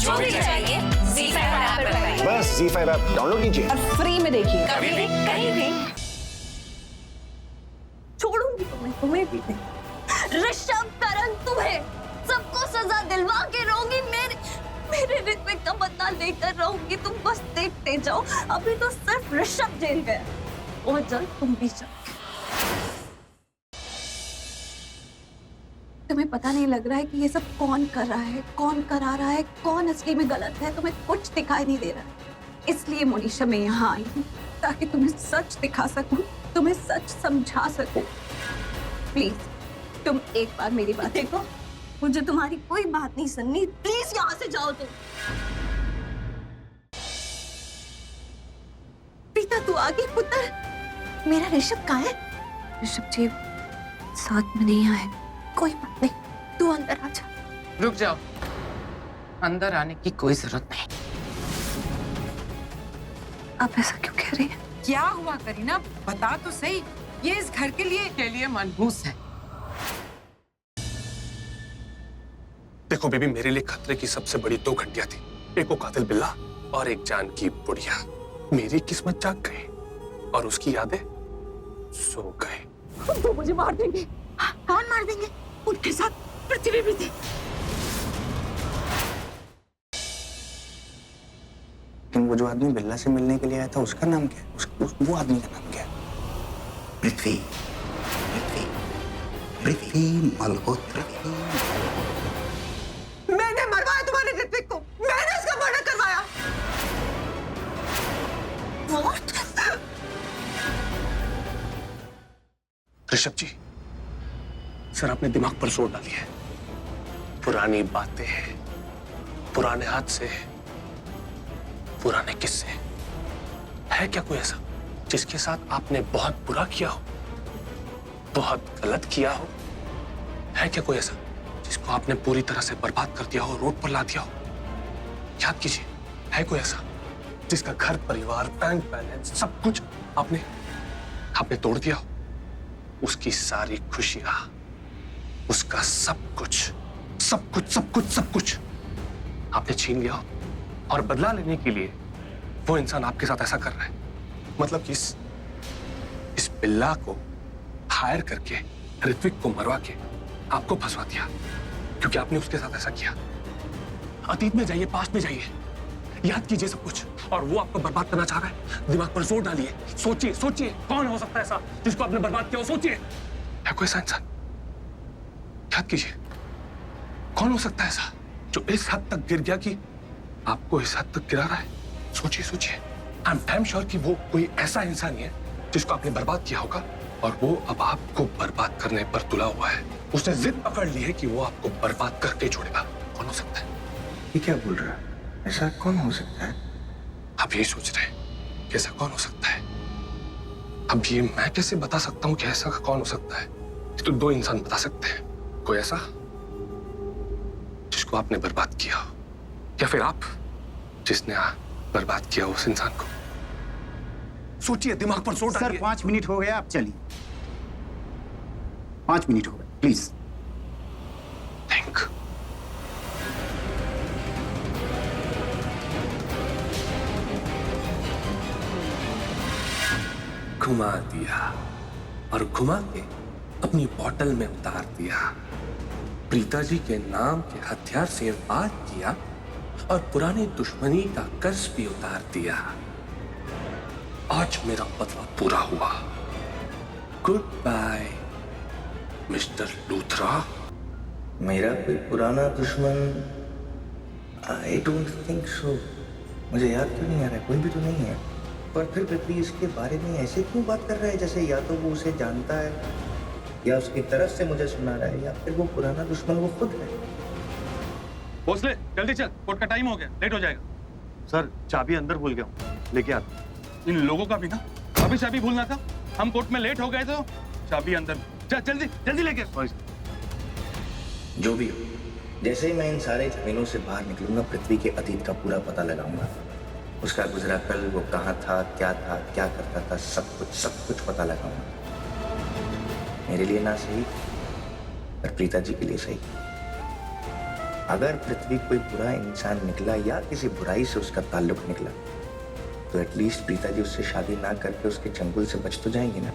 जो भी चाहिए ZEE5 ऐप पर पाइए। बस ZEE5 ऐप डाउनलोड कीजिए और फ्री में देखिए। कभी भी कहीं भी। छोड़ूंगी तुम्हें भी नहीं। ऋषभ करण तुम्हें सबको सजा दिलवा के रहूंगी। मेरे ऋत्विक का बदला लेकर रहूंगी। तुम बस देखते जाओ। अभी तो सिर्फ ऋषभ जेल गया और जल्द तुम भी जाओ। तुम्हें पता नहीं लग रहा है कि ये सब कौन कर रहा है, कौन करा रहा है, कौन असली में गलत है। तुम्हें कुछ दिखाई नहीं दे रहा है। इसलिए मोनिशा मैं यहाँ आई हूँ ताकि तुम्हें सच दिखा सकूं, तुम्हें सच समझा सकूं। प्लीज तुम एक बार मेरी बात देखो। मुझे तुम्हारी कोई बात नहीं सुननी। प्लीज यहाँ से जाओ तुम। प्रीता तू आ गई पुत्र। मेरा ऋषभ कहाँ है? ऋषभ जी साथ में नहीं आए। कोई बात नहीं, तू अंदर आ जा। रुक जाओ, अंदर आने की कोई जरूरत नहीं। आप ऐसा क्यों कह रही हैं? क्या हुआ करीना, बता तो सही। ये इस घर के लिए मनहूस है। देखो बेबी, मेरे लिए खतरे की सबसे बड़ी 2 घंटियां थी। एक वो कातिल बिल्ला और एक जान की बुढ़िया। मेरी किस्मत जाग गई और उसकी यादें सो गई। वो मुझे मार देंगे। कौन मार देंगे? उनके साथ पृथ्वी भी थी। लेकिन वो जो आदमी बिल्ला से मिलने के लिए आया था उसका नाम क्या है? वो आदमी का नाम क्या है? पृथ्वी, पृथ्वी, पृथ्वी मल्होत्रा। मैंने मरवाया तुम्हारे ऋत्विक को। मैंने उसका मर्डर करवाया। ऋषभ जी, सर आपने दिमाग पर जोर डाली है। पुरानी बातें, पुराने हादसे, पुराने किस्से। है क्या कोई ऐसा जिसके साथ आपने बहुत बुरा किया हो, बहुत गलत किया हो? है क्या कोई ऐसा जिसको आपने पूरी तरह से बर्बाद कर दिया हो, रोड पर ला दिया हो? याद कीजिए, है कोई ऐसा जिसका घर परिवार, बैंक बैलेंस, सब कुछ आपने तोड़ दिया हो? उसकी सारी खुशियां, उसका सब कुछ आपने छीन लिया हो और बदला लेने के लिए वो इंसान आपके साथ ऐसा कर रहा है। मतलब कि इस बिल्ला को हायर करके ऋत्विक को मरवा के आपको फंसवा दिया क्योंकि आपने उसके साथ ऐसा किया। अतीत में जाइए, पास्ट में जाइए, याद कीजिए सब कुछ, और वो आपको बर्बाद करना चाह रहा है। दिमाग पर जोर डालिए, सोचिए कौन हो सकता है ऐसा जिसको आपने बर्बाद किया हो? सोचिए, है कोई ऐसा इंसान? याद कीजिए, कौन हो सकता है ऐसा जो इस हद तक गिर गया कि आपको इस हद तक गिरा रहा है? सोचिए। आई एम डैम श्योर कि वो कोई ऐसा इंसान ही है जिसको आपने बर्बाद किया होगा और वो अब आपको बर्बाद करने पर तुला हुआ है। उसने जिद पकड़ ली है कि वो आपको बर्बाद करके छोड़ेगा। कौन हो सकता है? ये क्या बोल रहा है? ऐसा कौन हो सकता है? आप यही सोच रहे हैं कि ऐसा कौन हो सकता है? अब ये मैं कैसे बता सकता हूँ कि ऐसा कौन हो सकता है? तो 2 इंसान बता सकते हैं। कोई ऐसा जिसको आपने बर्बाद किया हो, या फिर आप जिसने बर्बाद किया उस इंसान को। सोचिए, दिमाग पर जोर डालिए। सर 5 मिनट हो गया, आप चलिए। 5 मिनट हो गए, प्लीज। थिंक। घुमा दिया और घुमा के अपनी बोतल में उतार दिया। प्रीता जी के नाम के हथियार से वार किया और पुरानी दुश्मनी का कर्ज भी उतार दिया। आज मेरा बदला पूरा हुआ। Good bye mister Luthra. मेरा कोई पुराना दुश्मन? I don't think so. मुझे याद क्यों नहीं आ रहा है? कोई भी तो नहीं है। पर फिर पृथ्वी इसके बारे में ऐसे क्यों बात कर रहा है जैसे या तो वो उसे जानता है या उसकी तरफ से मुझे सुना रहा है, या फिर वो पुराना दुश्मन वो खुद है। भोसले जल्दी चल, कोर्ट का टाइम हो गया, लेट हो जाएगा। सर चाबी अंदर भूल गया, लेके आता। इन लोगों का भी ना अभी चाबी भूलना था। हम कोर्ट में लेट हो गए तो चाबी अंदर। जल्दी लेके। जो भी हो, जैसे ही मैं इन सारे जमीनों से बाहर निकलूंगा, पृथ्वी के अतीत का पूरा पता लगाऊंगा। उसका गुजरा कल, वो कहाँ था, क्या करता था, सब कुछ पता लगाऊंगा। मेरे लिए ना सही, पर प्रीता जी के लिए सही। अगर पृथ्वी कोई बुरा इंसान निकला या किसी बुराई से उसका ताल्लुक निकला तो एटलीस्ट प्रीता जी उससे शादी ना करके उसके चंगुल से बच तो जाएंगी ना।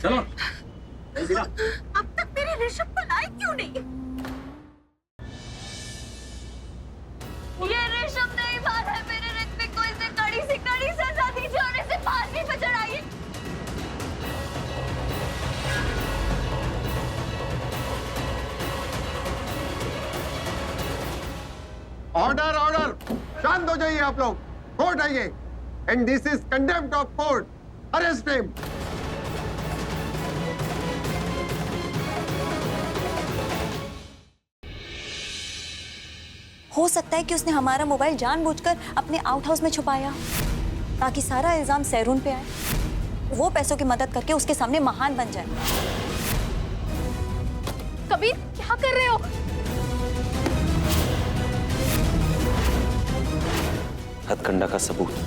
चलो अब तक मेरे ऋषभ को लाए क्यों नहीं? ये ऋषभ नहीं बात है, मेरे ऋत्विक को इसे कड़ी से सजा दीजिए और इसे फांसी पे चढ़ाइए। ऑर्डर ऑर्डर, शांत हो जाइए आप लोग। कोर्ट आइए। And this is contempt of court. Arrest him. हो सकता है कि उसने हमारा मोबाइल जानबूझकर अपने आउट हाउस में छुपाया ताकि सारा इल्जाम सैरून पे आए, वो पैसों की मदद करके उसके सामने महान बन जाए। कबीर, क्या कर रहे हो? हथकंडा का सबूत।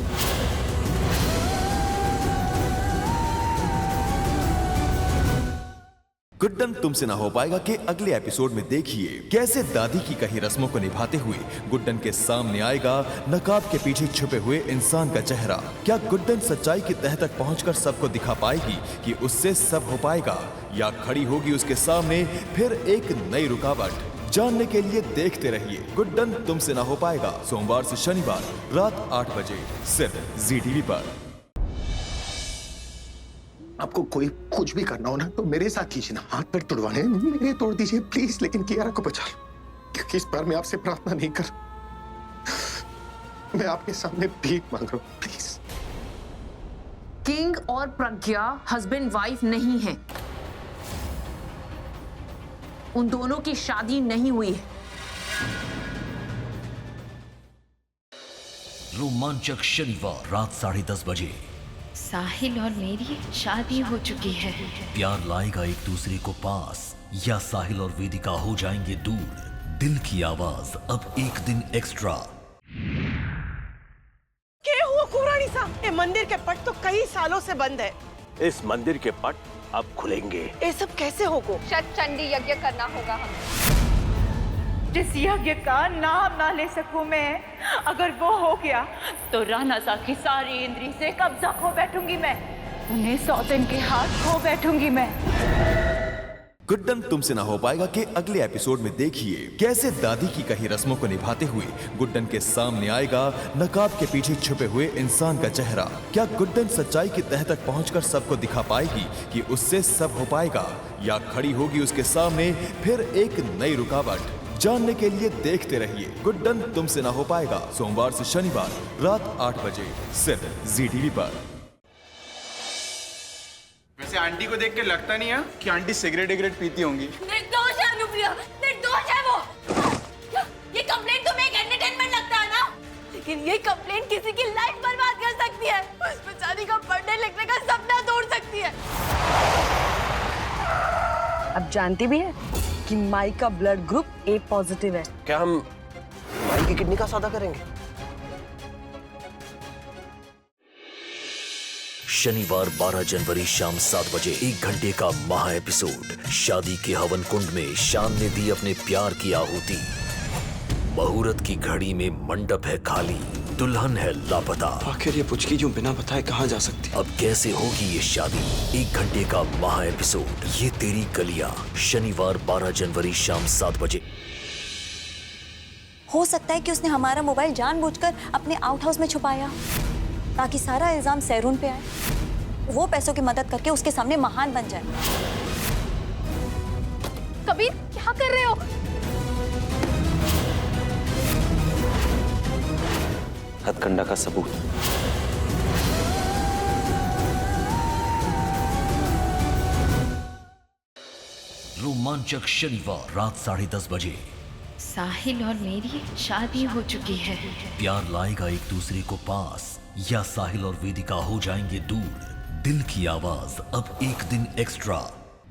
गुड्डन तुमसे ना हो पाएगा के अगले एपिसोड में देखिए कैसे दादी की कही रस्मों को निभाते हुए गुड्डन के सामने आएगा नकाब के पीछे छुपे हुए इंसान का चेहरा। क्या गुड्डन सच्चाई की तह तक पहुंचकर सबको दिखा पाएगी कि उससे सब हो पाएगा, या खड़ी होगी उसके सामने फिर एक नई रुकावट? जानने के लिए देखते रहिए गुड्डन तुमसे ना हो पाएगा, सोमवार से शनिवार रात 8 बजे सिर्फ ZTV पर। आपको कोई कुछ भी करना हो ना तो मेरे साथ कीजिए ना। हाथ पैर तोड़वाने मेरे तोड़ दीजिए प्लीज, लेकिन कियारा को बचा लो, क्योंकि इस बार मैं आपसे प्रार्थना नहीं कर, मैं आपके सामने भीख मांग रहा हूं, प्लीज। किंग और प्रज्ञा हस्बैंड वाइफ नहीं है, उन दोनों की शादी नहीं हुई है। रोमांचक शनिवार रात 10:30 बजे। साहिल और मेरी शादी हो चुकी है। प्यार लाएगा एक दूसरे को पास या साहिल और वेदिका हो जाएंगे दूर? दिल की आवाज अब एक दिन एक्स्ट्रा। क्या हुआ कुरानी साहब? ये मंदिर के पट तो कई सालों से बंद है। इस मंदिर के पट अब खुलेंगे। ये सब कैसे होगा? शायद चंडी यज्ञ करना होगा हमें। जिस यज्ञ का नाम ना ले सकूं मैं, अगर वो हो गया तो राणा साहब की सारी इंद्री से कब्जा खो बैठूंगी मैं, उन्हें सौतन के हाथ खो बैठूंगी मैं। गुड्डन तुमसे ना हो पाएगा के अगले एपिसोड में देखिए कैसे दादी की कही रस्मों को निभाते हुए गुड्डन के सामने आएगा नकाब के पीछे छुपे हुए इंसान का चेहरा। क्या गुड्डन सच्चाई की तह तक पहुंचकर सबको दिखा पाएगी कि उससे सब हो पाएगा, या खड़ी होगी उसके सामने फिर एक नई रुकावट? जानने के लिए देखते रहिए गुड्डन तुमसे ना हो पाएगा, सोमवार से शनिवार रात 8 बजे सिर्फ ZTV पर। वैसे आंटी को देख के लगता नहीं है कि आंटी सिगरेट पीती होंगी। निर्दोष है अनुप्रिया, निर्दोष है वो। ये कंप्लेंट तुम्हें एक एंटरटेनमेंट लगता है ना, लेकिन ये कंप्लेंट किसी की लाइफ बर्बाद कर सकती है, उस बेचारी का पढ़ने लिखने का सपना तोड़ सकती है। अब जानती भी है कि माई का ब्लड ग्रुप A पॉजिटिव है। क्या हम माई की किडनी का सौदा करेंगे? शनिवार 12 जनवरी शाम 7 बजे 1 घंटे का महा एपिसोड। शादी के हवन कुंड में शान ने दी अपने प्यार की आहुति। मुहूर्त की घड़ी में मंडप है खाली, दुल्हन है लापता। आखिर ये पुचकी जो बिना बताए कहाँ जा सकती? अब कैसे होगी ये शादी? 1 घंटे का महा एपिसोड ये तेरी कलियां, शनिवार 12 जनवरी शाम 7 बजे। हो सकता है कि उसने हमारा मोबाइल जानबूझकर अपने आउट हाउस में छुपाया ताकि सारा इल्जाम सैरून पे आए, वो पैसों की मदद करके उसके सामने महान बन जाए। कबीर, क्या कर रहे हो? हथकंडा का सबूत। रोमांचक शनिवार रात 10:30 बजे। साहिल और मेरी शादी हो चुकी है। प्यार लाएगा एक दूसरे को पास या साहिल और वेदिका हो जाएंगे दूर? दिल की आवाज अब एक दिन एक्स्ट्रा।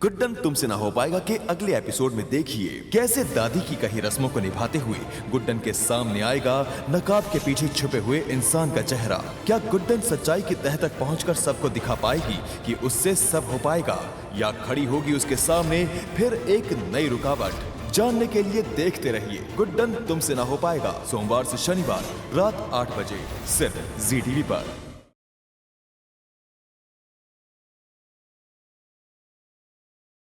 गुड्डन तुमसे ना हो पाएगा के अगले एपिसोड में देखिए कैसे दादी की कही रस्मों को निभाते हुए गुड्डन के सामने आएगा नकाब के पीछे छुपे हुए इंसान का चेहरा। क्या गुड्डन सच्चाई की तह तक पहुंचकर सबको दिखा पाएगी कि उससे सब हो पाएगा, या खड़ी होगी उसके सामने फिर एक नई रुकावट? जानने के लिए देखते रहिए गुड्डन तुमसे ना हो पाएगा, सोमवार से शनिवार रात 8 बजे सिर्फ ZTV पर।